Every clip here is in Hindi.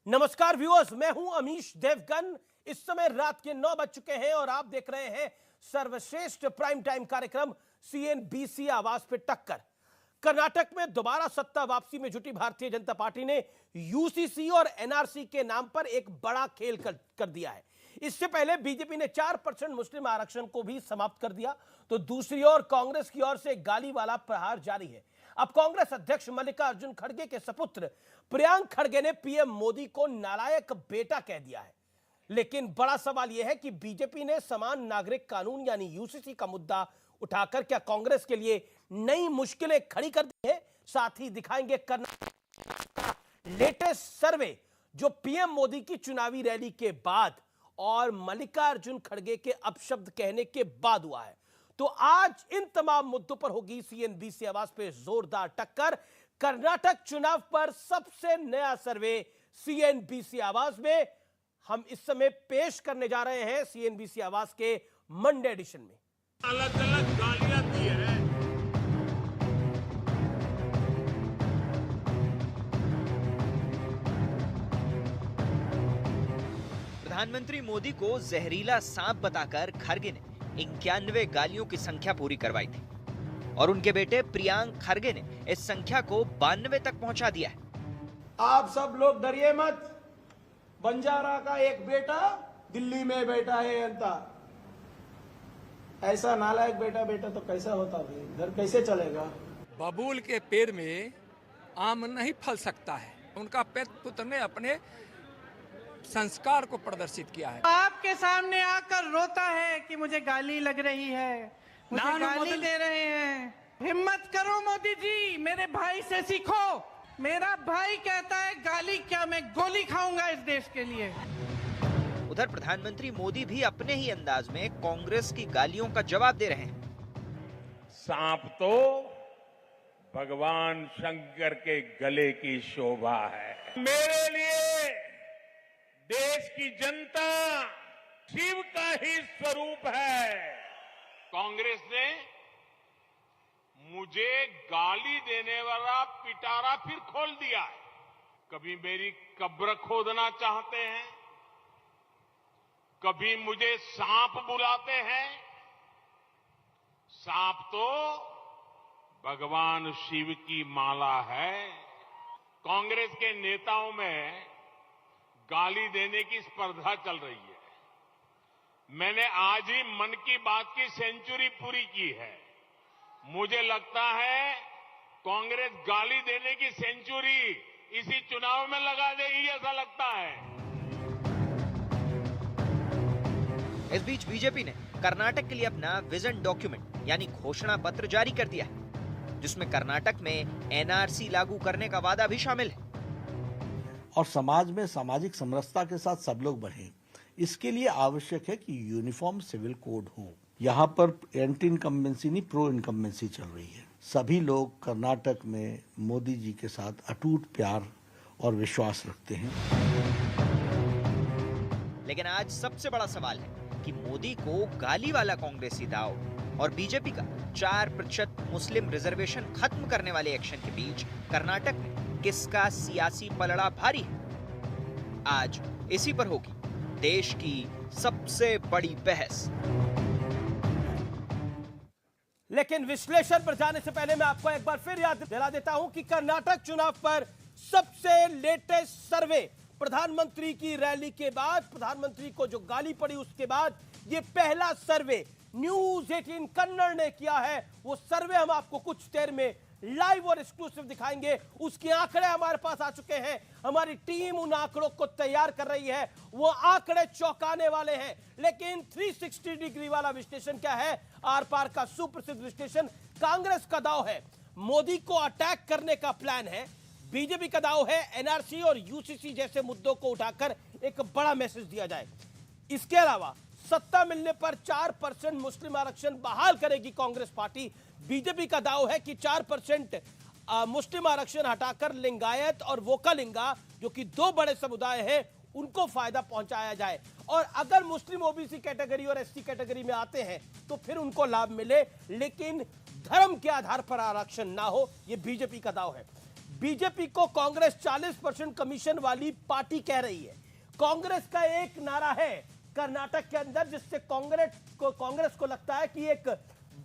नमस्कार व्यूअर्स, मैं हूं अमीश देवगन। इस समय रात के 9 बज चुके हैं और आप देख रहे हैं सर्वश्रेष्ठ प्राइम टाइम कार्यक्रम सीएनबीसी आवाज पे टक्कर। कर्नाटक में दोबारा सत्ता वापसी में जुटी भारतीय जनता पार्टी ने यूसीसी और एनआरसी के नाम पर एक बड़ा खेल कर दिया है। इससे पहले बीजेपी ने 4% मुस्लिम आरक्षण को भी समाप्त कर दिया, तो दूसरी ओर कांग्रेस की ओर से गाली वाला प्रहार जारी है। अब कांग्रेस अध्यक्ष मल्लिकार्जुन खड़गे के सपुत्र प्रियांक खड़गे ने पीएम मोदी को नालायक बेटा कह दिया है। लेकिन बड़ा सवाल यह है कि बीजेपी ने समान नागरिक कानून यानी यूसीसी का मुद्दा उठाकर क्या कांग्रेस के लिए नई मुश्किलें खड़ी कर दी है। साथ ही दिखाएंगे कर्नाटक का लेटेस्ट सर्वे जो पीएम मोदी की चुनावी रैली के बाद और मल्लिकार्जुन खड़गे के अपशब्द कहने के बाद हुआ है। तो आज इन तमाम मुद्दों पर होगी सीएनबीसी आवाज पे जोरदार टक्कर। कर्नाटक चुनाव पर सबसे नया सर्वे सीएनबीसी आवाज में हम इस समय पेश करने जा रहे हैं सीएनबीसी आवाज के मंडे एडिशन में। अलग अलग गालियां दी है। प्रधानमंत्री मोदी को जहरीला सांप बताकर खड़गे ने 91 गालियों की संख्या पूरी करवाई थी और उनके बेटे प्रियांक खड़गे ने इस संख्या को 92 तक पहुंचा दिया है। आप सब लोग डरिए मत, बंजारा का एक बेटा दिल्ली में बैठा है अंता। ऐसा नालायक बेटा तो कैसा होता भाई, घर कैसे चलेगा। बबूल के पेड़ में आम नहीं फल सकता है। उनका पुत्र ने अपने संस्कार को प्रदर्शित किया है। आपके सामने आकर रोता है कि मुझे गाली लग रही है, मुझे गाली दे रहे हैं। हिम्मत करो मोदी जी, मेरे भाई से सीखो। मेरा भाई कहता है गाली क्या, मैं गोली खाऊंगा इस देश के लिए। उधर प्रधानमंत्री मोदी भी अपने ही अंदाज में कांग्रेस की गालियों का जवाब दे रहे हैं। सांप तो भगवान शंकर के गले की शोभा है। मेरे लिए देश की जनता शिव का ही स्वरूप है। कांग्रेस ने मुझे गाली देने वाला पिटारा फिर खोल दिया है। कभी मेरी कब्र खोदना चाहते हैं, कभी मुझे सांप बुलाते हैं। सांप तो भगवान शिव की माला है। कांग्रेस के नेताओं में गाली देने की स्पर्धा चल रही है। मैंने आज ही मन की बात की सेंचुरी पूरी की है। मुझे लगता है कांग्रेस गाली देने की सेंचुरी इसी चुनाव में लगा देगी, ऐसा लगता है। इस बीच बीजेपी ने कर्नाटक के लिए अपना विजन डॉक्यूमेंट यानी घोषणा पत्र जारी कर दिया है, जिसमें कर्नाटक में एनआरसी लागू करने का वादा भी शामिल है। और समाज में सामाजिक समरसता के साथ सब लोग बढ़ें, इसके लिए आवश्यक है कि यूनिफॉर्म सिविल कोड हो। यहाँ पर एंटी इनकम्बेंसी नहीं, प्रो इनकम्बेंसी चल रही है। सभी लोग कर्नाटक में मोदी जी के साथ अटूट प्यार और विश्वास रखते हैं। लेकिन आज सबसे बड़ा सवाल है कि मोदी को गाली वाला कांग्रेसी दाव और बीजेपी का 4% मुस्लिम रिजर्वेशन खत्म करने वाले एक्शन के बीच कर्नाटक में किसका सियासी पलड़ा भारी है। आज इसी पर होगी देश की सबसे बड़ी बहस। लेकिन विश्लेषण पर जाने से पहले मैं आपको एक बार फिर याद दिला देता हूं कि कर्नाटक चुनाव पर सबसे लेटेस्ट सर्वे प्रधानमंत्री की रैली के बाद, प्रधानमंत्री को जो गाली पड़ी उसके बाद, ये पहला सर्वे न्यूज 18 कन्नड़ ने किया है। वो सर्वे हम आपको कुछ देर में लाइव और एक्सक्लूसिव दिखाएंगे। उसके आंकड़े हमारे पास आ चुके हैं, हमारी टीम उन आंकड़ों को तैयार कर रही है। वो आंकड़े चौंकाने वाले हैं। लेकिन 360 डिग्री वाला विश्लेषण क्या है, आर पार का सुप्रसिद्ध विश्लेषण। कांग्रेस का दाव है मोदी को अटैक करने का प्लान है, बीजेपी का दाव है एनआरसी और यूसीसी जैसे मुद्दों को उठाकर एक बड़ा मैसेज दिया जाए। इसके अलावा सत्ता मिलने पर 4% मुस्लिम आरक्षण बहाल करेगी कांग्रेस पार्टी। बीजेपी का दाव है कि 4% मुस्लिम आरक्षण हटाकर लिंगायत और वोकालिंगा जो कि दो बड़े समुदाय हैं उनको फायदा पहुंचाया जाए, और अगर मुस्लिम ओबीसी कैटेगरी और एससी कैटेगरी में आते हैं तो फिर उनको लाभ मिले, लेकिन धर्म के आधार पर आरक्षण ना हो। यह बीजेपी का दाव है। बीजेपी को कांग्रेस 40% कमीशन वाली पार्टी कह रही है। कांग्रेस का एक नारा है कर्नाटक के अंदर, जिससे कांग्रेस को लगता है कि एक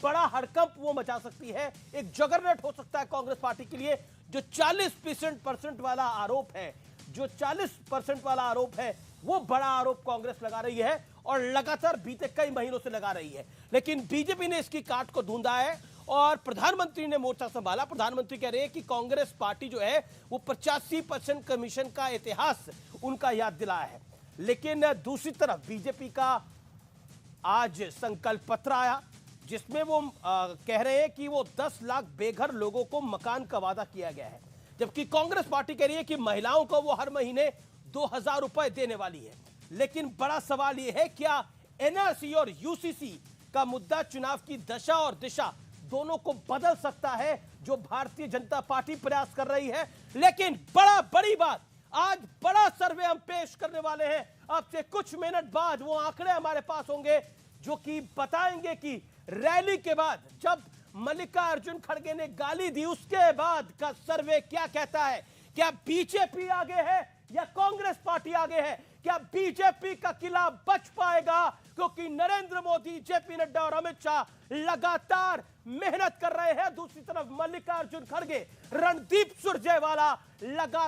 बड़ा हड़कंप वो मचा सकती है, एक जगरनट हो सकता है कांग्रेस पार्टी के लिए। जो 40% वाला आरोप है, जो 40% वाला आरोप है, वो बड़ा आरोप कांग्रेस लगा रही है और लगातार बीते कई महीनों से लगा रही है। लेकिन बीजेपी ने इसकी काट को ढूंढा है और प्रधानमंत्री ने मोर्चा संभाला। प्रधानमंत्री कह रहे हैं कि कांग्रेस पार्टी जो है वो 85% कमीशन का इतिहास उनका याद दिलाया है। लेकिन दूसरी तरफ बीजेपी का आज संकल्प पत्र आया, जिसमें वो कह रहे हैं कि वो 10 लाख बेघर लोगों को मकान का वादा किया गया है, जबकि कांग्रेस पार्टी कह रही है कि महिलाओं को वो हर महीने 2000 रुपए देने वाली है। लेकिन बड़ा सवाल यह है, क्या एनआरसी और यूसीसी का मुद्दा चुनाव की दशा और दिशा दोनों को बदल सकता है, जो भारतीय जनता पार्टी प्रयास कर रही है। लेकिन बड़ी बात, आज बड़ा सर्वे हम पेश करने वाले हैं। आपसे कुछ मिनट बाद वो आंकड़े हमारे पास होंगे जो कि बताएंगे कि रैली के बाद जब मल्लिकार्जुन खड़गे ने गाली दी, उसके बाद का सर्वे क्या कहता है। क्या बीजेपी आगे है या कांग्रेस पार्टी आगे है? क्या बीजेपी का किला बच पाएगा? क्योंकि नरेंद्र मोदी, जेपी नड्डा और अमित शाह लगातार मेहनत कर रहे हैं। दूसरी तरफ मल्लिकार्जुन खड़गे, रणदीप सुरजेवाला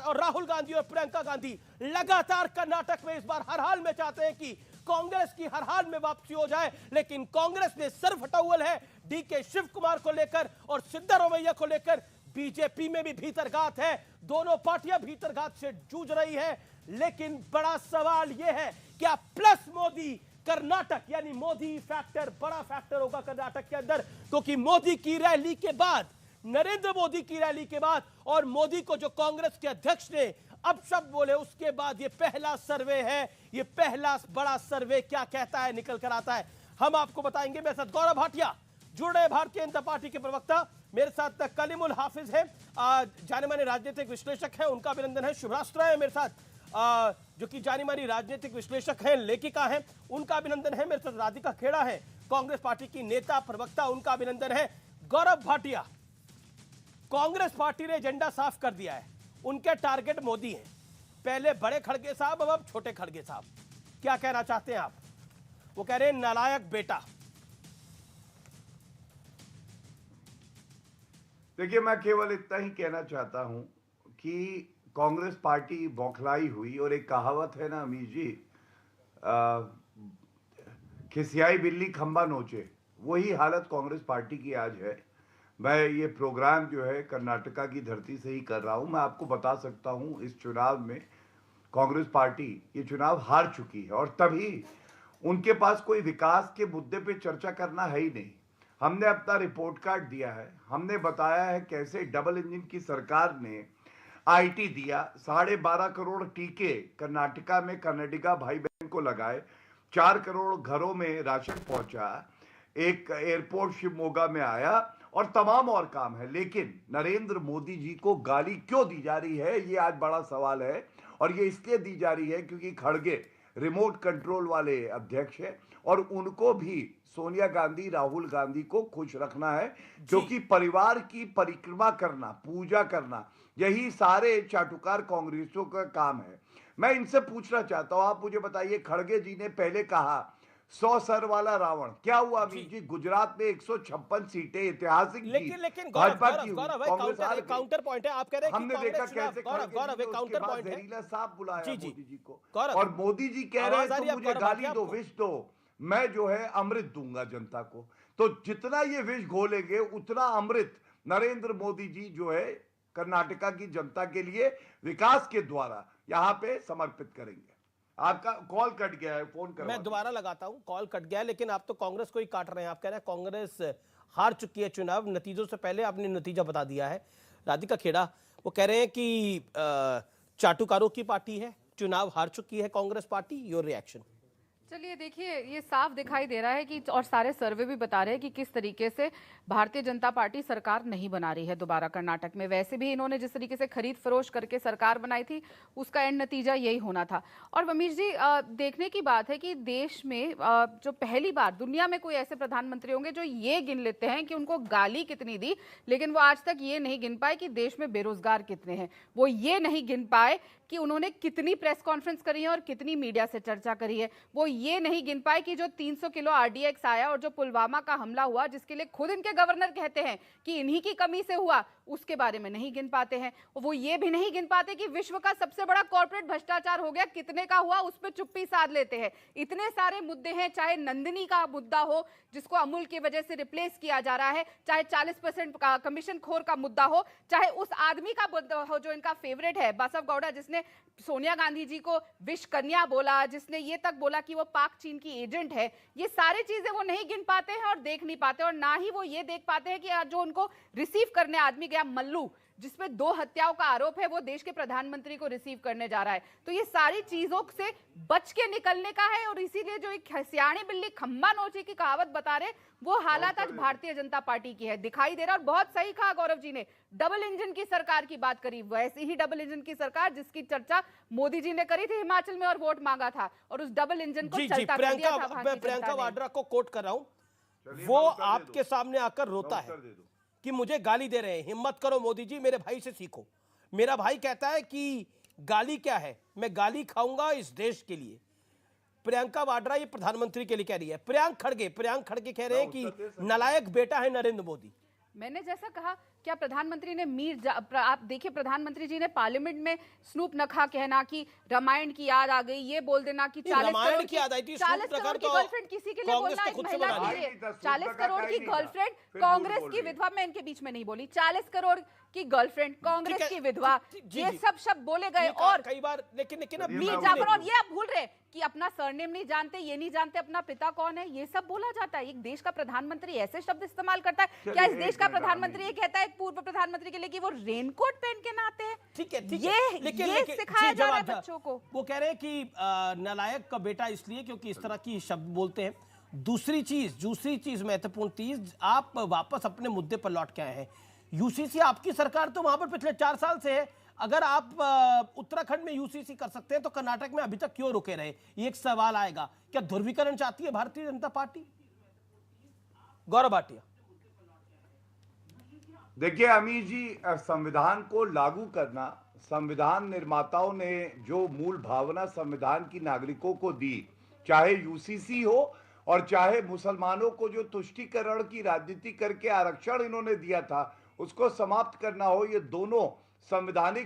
और राहुल गांधी और प्रियंका गांधी लगातार कर्नाटक में इस बार हर हाल में चाहते हैं कि कांग्रेस की हर हाल में वापसी हो जाए। लेकिन कांग्रेस में सिर्फ हटौल है डीके शिव कुमार को लेकर और सिद्धारमैया को लेकर। बीजेपी में भी भीतरघात है, दोनों पार्टियां भीतरघात से जूझ रही है। लेकिन बड़ा सवाल यह है, क्या प्लस मोदी कर्नाटक, यानी मोदी फैक्टर बड़ा फैक्टर होगा कर्नाटक के अंदर? क्योंकि मोदी की रैली के बाद, नरेंद्र मोदी की रैली के बाद और मोदी को जो कांग्रेस के अध्यक्ष ने अब शब्द बोले, उसके बाद ये पहला सर्वे है। ये पहला बड़ा सर्वे क्या कहता है, निकल कर आता है, हम आपको बताएंगे। मेरे साथ गौरव भाटिया जुड़ रहे, भारतीय जनता पार्टी के प्रवक्ता। मेरे साथ कलीमुल हाफिज है, जाने माने राजनीतिक विश्लेषक है, उनका अभिनंदन है। शुभराष्ट्र है मेरे साथ, जो कि जानी मानी राजनीतिक विश्लेषक है, लेखिका है, उनका अभिनंदन है। मेरे साथ राधिका खेड़ा है, कांग्रेस पार्टी की नेता प्रवक्ता, उनका अभिनंदन है। गौरव भाटिया, कांग्रेस पार्टी ने एजेंडा साफ कर दिया है, उनके टारगेट मोदी है। पहले बड़े खड़गे साहब, अब छोटे खड़गे साहब, क्या कहना चाहते हैं आप? वो कह रहे हैं नालायक बेटा। देखिए, मैं केवल इतना ही कहना चाहता हूं कि कांग्रेस पार्टी बौखलाई हुई। और एक कहावत है ना अमीर जी, खिसियाई बिल्ली खंबा नोचे, वही हालत कांग्रेस पार्टी की आज है। मैं ये प्रोग्राम जो है कर्नाटका की धरती से ही कर रहा हूं। मैं आपको बता सकता हूं, इस चुनाव में कांग्रेस पार्टी ये चुनाव हार चुकी है और तभी उनके पास कोई विकास के मुद्दे पे चर्चा करना है ही नहीं। हमने अपना रिपोर्ट कार्ड दिया है, हमने बताया है कैसे डबल इंजन की सरकार ने आईटी दिया, 12.5 करोड़ टीके कर्नाटका में कर्नाटका भाई बहन को लगाए, 4 करोड़ घरों में राशन पहुंचा, एक एयरपोर्ट शिवमोगा में आया और तमाम और काम है। लेकिन नरेंद्र मोदी जी को गाली क्यों दी जा रही है, ये आज बड़ा सवाल है। और ये इसलिए दी जा रही है क्योंकि खड़गे रिमोट कंट्रोल वाले अध्यक्ष है और उनको भी सोनिया गांधी, राहुल गांधी को खुश रखना है, क्योंकि परिवार की परिक्रमा करना, पूजा करना, यही सारे चाटुकार कांग्रेसियों का काम है। मैं इनसे पूछना चाहता हूं, आप मुझे बताइए, खड़गे जी ने पहले कहा 100 सर वाला रावण, क्या हुआ अमीर जी? गुजरात में 156 सीटें ऐतिहासिक थी, लेकिन भाजपा की, काउंटर पॉइंट है। आप कह रहे हैं हमने देखा कैसे काउंटर पॉइंट है, जहरीला सांप बुलाया जी मोदी जी को, और मोदी जी कह रहे हैं तो मुझे गाली दो, विष दो, मैं जो है अमृत दूंगा जनता को। तो जितना ये विष घोलेंगे उतना अमृत नरेंद्र मोदी जी जो है कर्नाटका की जनता के लिए विकास के द्वारा यहां पे समर्पित करेंगे। आपका कॉल कट गया है, फोन कर, मैं दोबारा लगाता हूं, कॉल कट गया है। लेकिन आप तो कांग्रेस को ही काट रहे हैं। आप कह रहे हैं कांग्रेस हार चुकी है चुनाव, नतीजों से पहले आपने नतीजा बता दिया है। राधिका खेड़ा वो कह रहे हैं कि चाटुकारों की पार्टी है, चुनाव हार चुकी है कांग्रेस पार्टी। Your reaction? चलिए देखिए, ये साफ दिखाई दे रहा है कि, और सारे सर्वे भी बता रहे हैं कि किस तरीके से भारतीय जनता पार्टी सरकार नहीं बना रही है दोबारा कर्नाटक में। वैसे भी इन्होंने जिस तरीके से खरीद फरोश करके सरकार बनाई थी, उसका एंड नतीजा यही होना था। और वमीश जी, देखने की बात है कि देश में जो पहली बार दुनिया में कोई ऐसे प्रधानमंत्री होंगे जो ये गिन लेते हैं कि उनको गाली कितनी दी, लेकिन वो आज तक ये नहीं गिन पाए कि देश में बेरोजगार कितने हैं। वो ये नहीं गिन पाए कि उन्होंने कितनी प्रेस कॉन्फ्रेंस करी है और कितनी मीडिया से चर्चा करी है। वो ये नहीं गिन पाए कि जो 300 किलो आरडीएक्स आया और जो पुलवामा का हमला हुआ, जिसके लिए खुद इनके गवर्नर कहते हैं कि इन्हीं की कमी से हुआ, उसके बारे में नहीं गिन पाते हैं। वो ये भी नहीं गिन पाते कि विश्व का सबसे बड़ा कॉर्पोरेट भ्रष्टाचार हो गया, कितने का हुआ, उस पर चुप्पी साध लेते हैं। इतने सारे मुद्दे हैं, चाहे नंदिनी का मुद्दा हो जिसको अमूल की वजह से रिप्लेस किया जा रहा है, चाहे 40% का कमीशन खोर का मुद्दा हो, चाहे उस आदमी का मुद्दा हो जो इनका फेवरेट है, बसव गौड़ा, जिसने सोनिया गांधी जी को विष कन्या बोला, जिसने ये तक बोला कि वो पाक चीन की एजेंट है। ये सारी चीजें वो नहीं गिन पाते हैं और देख नहीं पाते, और ना ही वो ये देख पाते हैं कि आज जो उनको रिसीव करने आदमी गया, मल्लू, जिसपे 2 हत्याओं का आरोप है, वो देश के प्रधानमंत्री को रिसीव करने जा रहा है। तो ये सारी चीजों से बच के निकलने का है, और इसीलिए जो एक सियाणी बिल्ली खंबा नोचे की कहावत बता रहे, वो हालात आज भारतीय जनता पार्टी की है, दिखाई दे रहा है। और बहुत सही कहा गौरव जी ने, डबल इंजन की सरकार की बात करी, वैसी ही डबल इंजन की सरकार जिसकी चर्चा मोदी जी ने करी थी हिमाचल में और वोट मांगा था, और उस डबल इंजन को चलता कर दिया था। मैं प्रियंका वाड्रा को कोट कर रहा हूं, वो आपके सामने आकर रोता है कि मुझे गाली दे रहे हैं। हिम्मत करो मोदी जी, मेरे भाई से सीखो। मेरा भाई कहता है कि गाली क्या है, मैं गाली खाऊंगा इस देश के लिए। प्रियंका वाड्रा ये प्रधानमंत्री के लिए कह रही है। प्रियांक खड़गे कह रहे हैं कि नालायक बेटा है नरेंद्र मोदी। मैंने जैसा कहा, क्या प्रधानमंत्री ने आप देखिए, प्रधानमंत्री जी ने पार्लियामेंट में स्नूप नखा कहना कि रामायण की याद आ गई, ये बोल देना कि 40 करोड़ की गर्लफ्रेंड किसी के लिए बोलना, एक महिला के लिए 40 करोड़ की गर्लफ्रेंड कांग्रेस की विधवा, मैं इनके बीच में नहीं बोली, 40 करोड़ की गर्लफ्रेंड कांग्रेस की विधवा, ये सब शब्द बोले गए। और कई बार लेकिन मीर जाफर, और ये आप भूल रहे कि अपना सरनेम नहीं जानते, ये नहीं जानते अपना पिता कौन है, ये सब बोला जाता है। एक देश का प्रधानमंत्री ऐसे शब्द इस्तेमाल करता है? क्या इस देश का प्रधानमंत्री ये कहता है पूर्व प्रधानमंत्री के लिए कि वो रेनकोट पहन के नहाते हैं? ठीक है, ये सिखाया जा रहा है बच्चों को। वो कह रहे हैं कि नालायक का बेटा इसलिए क्योंकि इस तरह की शब्द बोलते हैं। दूसरी चीज महत्वपूर्ण चीज, आप वापस अपने मुद्दे पर लौट के आए हैं। यूसीसी आपकी सरकार तो वहां पर पिछले 4 साल से है। अगर आप उत्तराखंड में यूसीसी कर सकते हैं तो कर्नाटक में अभी तक क्यों रुके रहे? ये एक सवाल आएगा। क्या ध्रुवीकरण चाहती है भारतीय जनता पार्टी? गौरव भाटिया। देखिए अमीर जी, संविधान को लागू करना, संविधान निर्माताओं ने जो मूल भावना संविधान की नागरिकों को दी, चाहे यूसीसी हो और चाहे मुसलमानों को जो तुष्टीकरण की राजनीति करके आरक्षण इन्होंने दिया था, उसको समाप्त करना हो, ये दोनों संवैधानिक